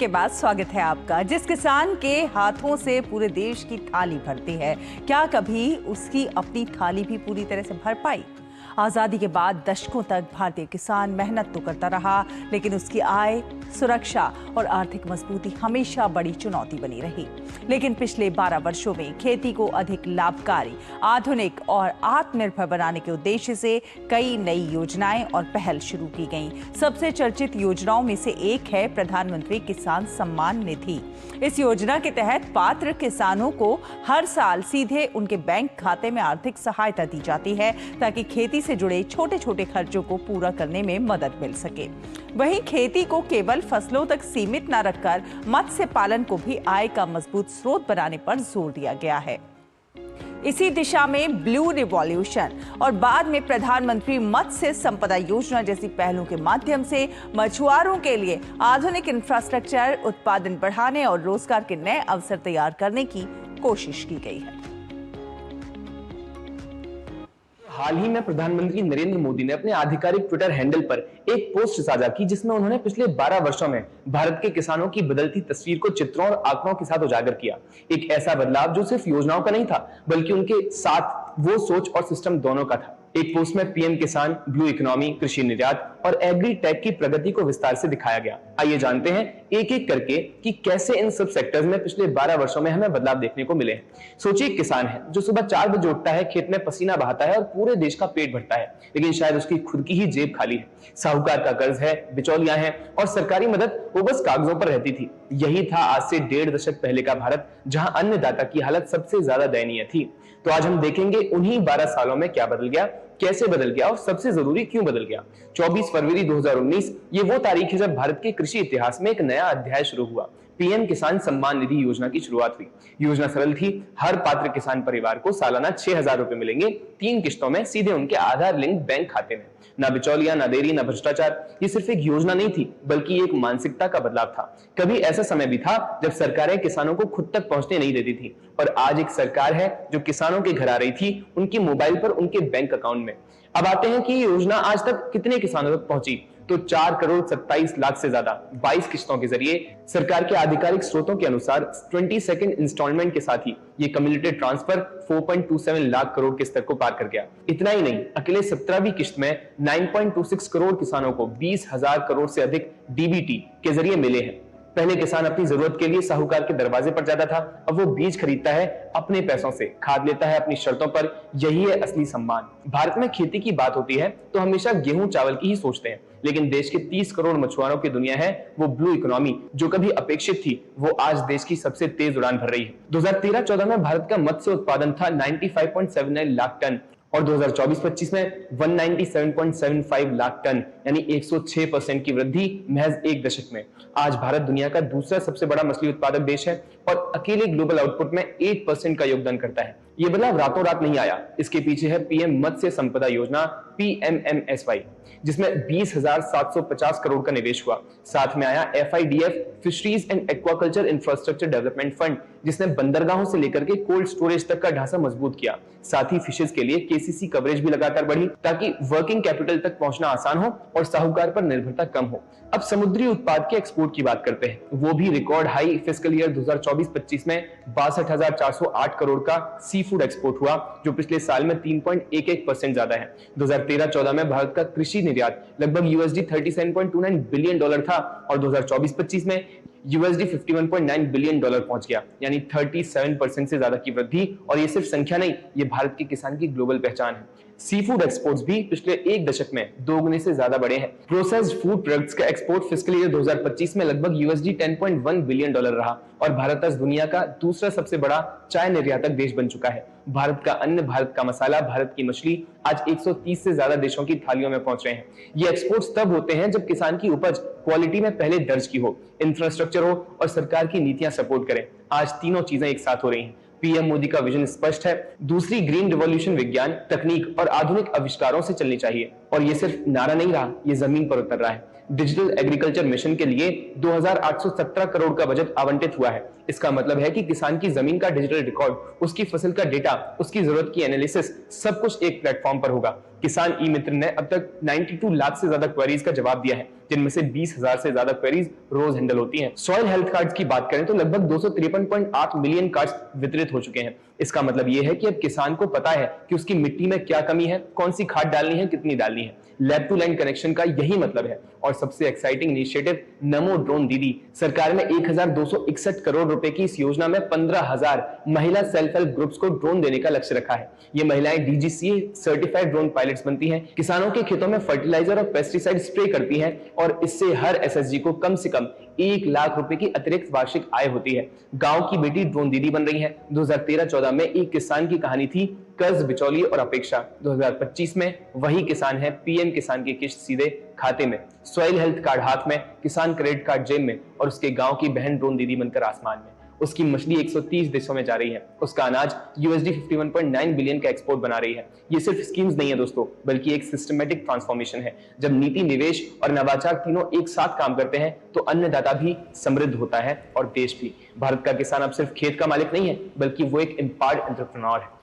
के बाद स्वागत है आपका। जिस किसान के हाथों से पूरे देश की थाली भरती है, क्या कभी उसकी अपनी थाली भी पूरी तरह से भर पाई? आजादी के बाद दशकों तक भारतीय किसान मेहनत तो करता रहा, लेकिन उसकी आय, सुरक्षा और आर्थिक मजबूती हमेशा बड़ी चुनौती बनी रही। लेकिन पिछले 12 वर्षों में खेती को अधिक लाभकारी, आधुनिक और आत्मनिर्भर बनाने के उद्देश्य से कई नई योजनाएं और पहल शुरू की गईं। सबसे चर्चित योजनाओं में से एक है प्रधानमंत्री किसान सम्मान निधि। इस योजना के तहत पात्र किसानों को हर साल सीधे उनके बैंक खाते में आर्थिक सहायता दी जाती है, ताकि खेती से जुड़े छोटे छोटे खर्चों को पूरा करने में मदद मिल सके। वहीं खेती को केवल फसलों तक सीमित न रखकर मत्स्य पालन को भी आय का मजबूत स्रोत बनाने पर जोर दिया गया है। इसी दिशा में ब्लू रिवॉल्यूशन और बाद में प्रधानमंत्री मत्स्य संपदा योजना जैसी पहलों के माध्यम से मछुआरों के लिए आधुनिक इंफ्रास्ट्रक्चर, उत्पादन बढ़ाने और रोजगार के नए अवसर तैयार करने की कोशिश की गई है। हाल ही में प्रधानमंत्री नरेंद्र मोदी ने अपने आधिकारिक ट्विटर हैंडल पर एक पोस्ट साझा की, जिसमें उन्होंने पिछले 12 वर्षों में भारत के किसानों की बदलती तस्वीर को चित्रों और आंकड़ों के साथ उजागर किया। एक ऐसा बदलाव जो सिर्फ योजनाओं का नहीं था, बल्कि उनके साथ वो सोच और सिस्टम दोनों का था। एक पोस्ट में पीएम किसान, ब्लू इकोनॉमी, कृषि निर्यात और एग्री टेक की प्रगति को विस्तार से दिखाया गया। आइए जानते हैं एक एक करके कि कैसे इन सब सेक्टर्स में पिछले 12 वर्षों में हमें बदलाव देखने को मिले हैं। सोचिए, एक किसान है जो सुबह 4 बजे उठता है, खेत में पसीना बहाता है और पूरे देश का पेट भरता है, लेकिन शायद उसकी खुद की ही जेब खाली है। साहूकार का कर्ज है, बिचौलियां हैं और सरकारी मदद वो बस कागजों पर रहती थी। यही था आज से 1.5 दशक पहले का भारत, जहां अन्नदाता की हालत सबसे ज्यादा दयनीय थी। तो आज हम देखेंगे उन्हीं 12 सालों में क्या बदल गया, कैसे बदल गया और सबसे जरूरी क्यों बदल गया। 24 फरवरी 2019 ये वो तारीख है जब भारत के कृषि इतिहास में एक नया अध्याय शुरू हुआ। पीएम किसान सम्मान निधि योजना की शुरुआत हुई। योजना सरल थी। हर पात्र किसान परिवार को सालाना 6,000 रुपए मिलेंगे, 3 किश्तों में, सीधे उनके आधार लिंक बैंक खाते में। ना बिचौलिया, ना देरी, ना भ्रष्टाचार। ये सिर्फ एक योजना नहीं थी, बल्कि एक मानसिकता का बदलाव था। कभी ऐसा समय भी था जब सरकारें किसानों को खुद तक पहुंचने नहीं देती थी, और आज एक सरकार है जो किसानों के घर आ रही थी, उनके मोबाइल पर, उनके बैंक अकाउंट में। अब आते हैं कि ये योजना आज तक कितने किसानों तक पहुंची। तो 4 करोड़ 27 लाख से ज्यादा 22 किश्तों के जरिए सरकार के आधिकारिक स्रोतों के अनुसार 22nd इंस्टॉलमेंट के साथ ही ये कम्युलेटेड ट्रांसफर 4.27 लाख करोड़ के स्तर को पार कर गया। इतना ही नहीं, अकेले 17वीं किश्त में 9.26 करोड़ किसानों को 20,000 करोड़ से अधिक डीबीटी के जरिए मिले हैं। पहले किसान अपनी जरूरत के लिए साहूकार के दरवाजे पर जाता था, अब वो बीज खरीदता है अपने पैसों से, खाद लेता है अपनी शर्तों पर। यही है असली सम्मान। भारत में खेती की बात होती है तो हमेशा गेहूं चावल की ही सोचते हैं, लेकिन देश के 30 करोड़ मछुआरों की दुनिया है वो ब्लू इकोनॉमी, जो कभी अपेक्षित थी, वो आज देश की सबसे तेज उड़ान भर रही है। 2013-14 में भारत का मत्स्य उत्पादन था 95.79 लाख टन और 2024-25 में 197.75 लाख टन, यानी 106% की वृद्धि महज एक दशक में। आज भारत दुनिया का दूसरा सबसे बड़ा मछली उत्पादक देश है और अकेले ग्लोबल आउटपुट में 8% का योगदान करता है। ये बदलाव रातों रात नहीं आया। इसके पीछे है पीएम मत्स्य संपदा योजना, PMMSY, जिसमें 20,750 करोड़ का निवेश हुआ। साथ में आया FIDF, fisheries and aquaculture infrastructure development fund, जिसने बंदरगाहों से लेकर के कोल्ड स्टोरेज तक का ढांचा मजबूत किया। साथ ही फिशेज के लिए KCC कवरेज भी लगातार बढ़ी, ताकि वर्किंग कैपिटल तक पहुंचना आसान हो और साहूकार पर निर्भरता कम हो। अब समुद्री उत्पाद के एक्सपोर्ट की बात करते हैं। वो भी रिकॉर्ड हाई फिस्कल ईयर 2024-25 में 62,408 करोड़ का सी फूड एक्सपोर्ट हुआ, जो पिछले साल में 3.11% ज्यादा है। 2013-14 में भारत का कृषि निर्यात लगभग $37.29 बिलियन था और 2024-25 में $51.9 बिलियन पहुंच गया, यानी 37% से ज्यादा की वृद्धि। और ये सिर्फ संख्या नहीं, ये भारत के किसान की ग्लोबल पहचान है। सी फूड एक्सपोर्ट्स भी पिछले एक दशक में 2 गुने से ज्यादा बढ़े हैं। प्रोसेस्ड फूड प्रोडक्ट्स का एक्सपोर्ट फिस्कल ईयर 2025 में लगभग $10.1 बिलियन रहा और भारत आज दुनिया का दूसरा सबसे बड़ा चाय निर्यातक देश बन चुका है। भारत का अन्न, भारत का मसाला, भारत की मछली आज 130 से ज्यादा देशों की थालियों में पहुंच रहे हैं। ये एक्सपोर्ट्स तब होते हैं जब किसान की उपज क्वालिटी में पहले दर्ज की हो, इंफ्रास्ट्रक्चर हो और सरकार की नीतियां सपोर्ट करें। आज तीनों चीजें एक साथ हो रही हैं। पीएम मोदी का विजन स्पष्ट है। दूसरी ग्रीन रिवॉल्यूशन विज्ञान, तकनीक और आधुनिक आविष्कारों से चलनी चाहिए। और ये सिर्फ नारा नहीं रहा, ये जमीन पर उतर रहा है। डिजिटल एग्रीकल्चर मिशन के लिए 2,817 करोड़ का बजट आवंटित हुआ है। इसका मतलब है कि किसान की जमीन का डिजिटल रिकॉर्ड, उसकी फसल का डेटा, उसकी जरूरत की एनालिसिस, सब कुछ एक प्लेटफॉर्म पर होगा। किसान ई मित्र ने अब तक 92 लाख से ज्यादा क्वेरीज का जवाब दिया है, जिनमें से 20,000 से ज्यादा क्वेरीज रोज हैंडल होती हैं। सॉइल हेल्थ कार्ड्स की बात करें तो लगभग 253.8 मिलियन कार्ड्स वितरित हो चुके हैं। इसका मतलब यह है कि अब किसान को पता है कि उसकी मिट्टी में क्या कमी है, कौन सी खाद डालनी है, कितनी डालनी है। लैब टू लैंड कनेक्शन का यही मतलब है। और सबसे एक्साइटिंग इनिशिएटिव नमो ड्रोन दीदी। सरकार ने 1261 करोड़ रुपए की इस योजना में 15,000 महिला सेल्फ हेल्प ग्रुप्स को ड्रोन देने का लक्ष्य रखा है। ये महिलाएं DGCA सर्टिफाइड ड्रोन पायलट्स बनती हैं, किसानों के खेतों में फर्टिलाइजर और पेस्टिसाइड स्प्रे करती हैं और इससे हर SSG को कम से कम 1 लाख रुपए की अतिरिक्त वार्षिक आय होती है। गांव की बेटी ड्रोन दीदी बन रही है। 2013-14 में एक किसान की कहानी थी कर्ज, बिचौली और अपेक्षा। 2025 में वही किसान है PM किसान की किस्त सीधे खाते में, सॉइल हेल्थ कार्ड हाथ में, किसान क्रेडिट कार्ड जेब में और उसके गांव की बहन ड्रोन दीदी बनकर आसमान में। उसकी मछली 130 देशों में जा रही है, उसका अनाज USD 51.9 बिलियन का एक्सपोर्ट बना रही है। ये सिर्फ स्कीम्स नहीं है दोस्तों, बल्कि एक सिस्टमैटिक ट्रांसफॉर्मेशन है। जब नीति, निवेश और नवाचार तीनों एक साथ काम करते हैं तो अन्नदाता भी समृद्ध होता है और देश भी। भारत का किसान अब सिर्फ खेत का मालिक नहीं है, बल्कि वो एक एम्पावर्ड एंटरप्रेन्योर है।